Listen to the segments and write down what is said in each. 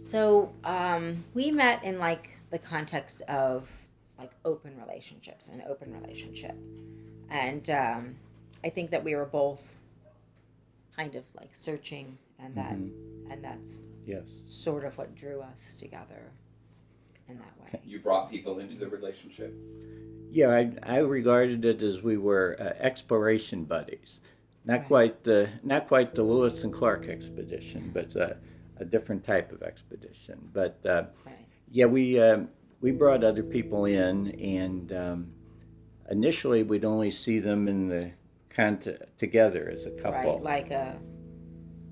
So we met in like the context of like open relationships and open relationship, and I think that we were both kind of like searching, and that's Yes. sort of what drew us together in that way. You brought people into the relationship. Yeah, I regarded it as we were exploration buddies. Not Right. quite the Lewis and Clark expedition, but a different type of expedition. But Right. yeah, we brought other people in, and initially we'd only see them in the together as a couple. Right,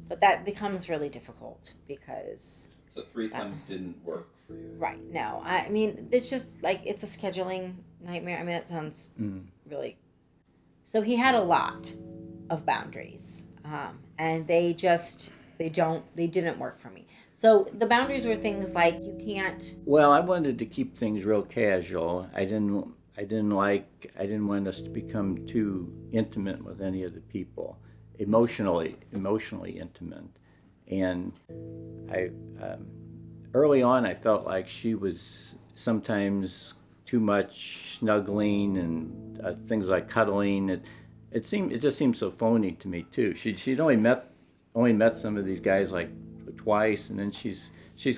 but that becomes really difficult because, So threesomes didn't work for you. right, no, I mean, it's just like, it's a scheduling nightmare. I mean, that sounds really, so he had a lot of boundaries, and they didn't work for me. So the boundaries were things like, you can't, Well, I wanted to keep things real casual. I didn't want us to become too intimate with any of the people, emotionally intimate. And I early on I felt like she was sometimes too much snuggling and things like cuddling. It just seemed so phony to me too. She'd only met some of these guys like twice, and then she's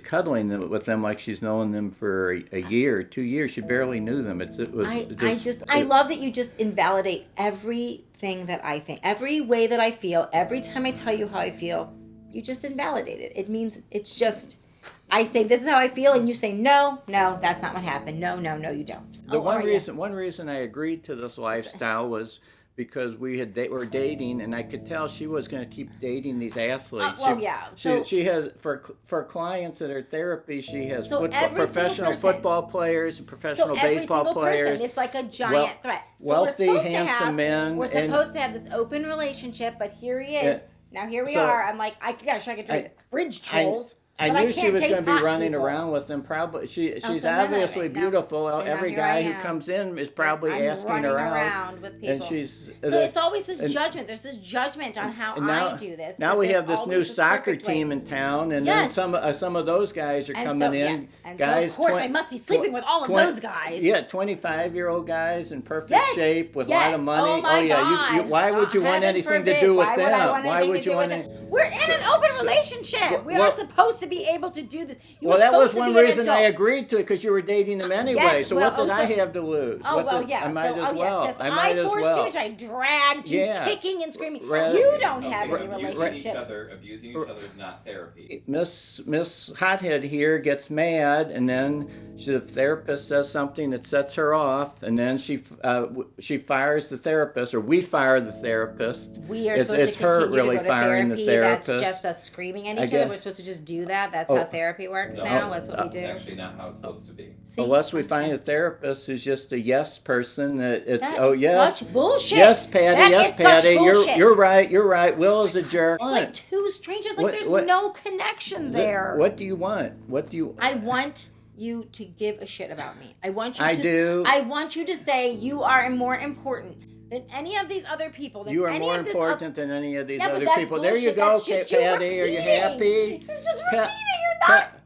cuddling with them like she's known them for a year, 2 years. She barely knew them. I love that you just invalidate everything that I think, every way that I feel, every time I tell you how I feel, you just invalidate it. It means it's just, I say this is how I feel, and you say no, that's not what happened. No, you don't. One reason I agreed to this lifestyle was because were dating, and I could tell she was going to keep dating these athletes. She has for clients at her therapy. She has professional football players and professional baseball players. Person, it's like a giant threat. So wealthy, handsome men. We're supposed to have this open relationship, but here he is. Now here we are. I'm like, I could drink bridge trolls. I knew she was going to be running around with them. Probably she's obviously beautiful. Every guy who comes in is probably asking her out. Around with people. And she's so it's always this judgment. There's this judgment on how I do this. Now we have this new soccer team in town, and then some of those guys are coming in. Yes. And guys, so of course, I must be sleeping with all of those guys. Yeah, 25-year-old guys in perfect shape with a lot of money. Oh my God. Why would you want anything to do with them? Why would you want to? We're in an open relationship. We are supposed to be able to do this. That was one reason I agreed to it, because you were dating them anyway. So what did I have to lose? I forced you into, I dragged you kicking and screaming. You don't have any relationships. Abusing each other is not therapy. Miss Hothead here gets mad, and then the therapist says something that sets her off, and then she fires the therapist, or we fire the therapist. We are supposed to continue to go to therapy. That's just us screaming at each other. We're supposed to just do that. That's how therapy works now. That's what we do. Actually, not how it's supposed to be. Unless we find a therapist who's just a yes person. Such bullshit. Yes, Patty. Such bullshit. You're right. Will is a jerk. It's like two strangers. Like there's no connection there. What do you want? I want you to give a shit about me. I want you I want you to say you are more important than any of these other people. You are more important than any of these other people. Bullshit. There you go, Patty. Are you happy? You're just repeating. You're not.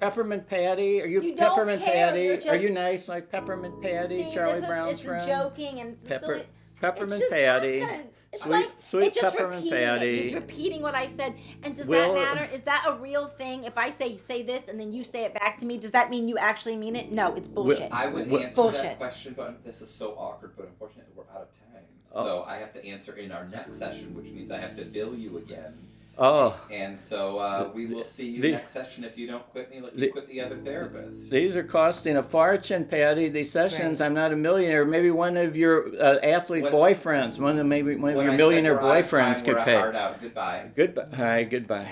Peppermint Patty. Are you Peppermint Patty? Are you nice like Peppermint Patty, Charlie Brown's friend? It's joking and silly. Peppermint it's Patty. Nonsense. It's sweet it's just Peppermint repeating Patty. He's repeating what I said. And does that matter? Is that a real thing? If I say this and then you say it back to me, does that mean you actually mean it? No, it's bullshit. I would answer that question, but this is so awkward. But unfortunately, we're out of time. So I have to answer in our next session, which means I have to bill you again. Oh. And so we will see you next session if you don't quit me like you quit the other therapist. These are costing a fortune, Patty. These sessions, right. I'm not a millionaire. Maybe one of your athlete boyfriends, one of your millionaire boyfriends could pay. Hard out. Goodbye. Goodbye. Hi, goodbye.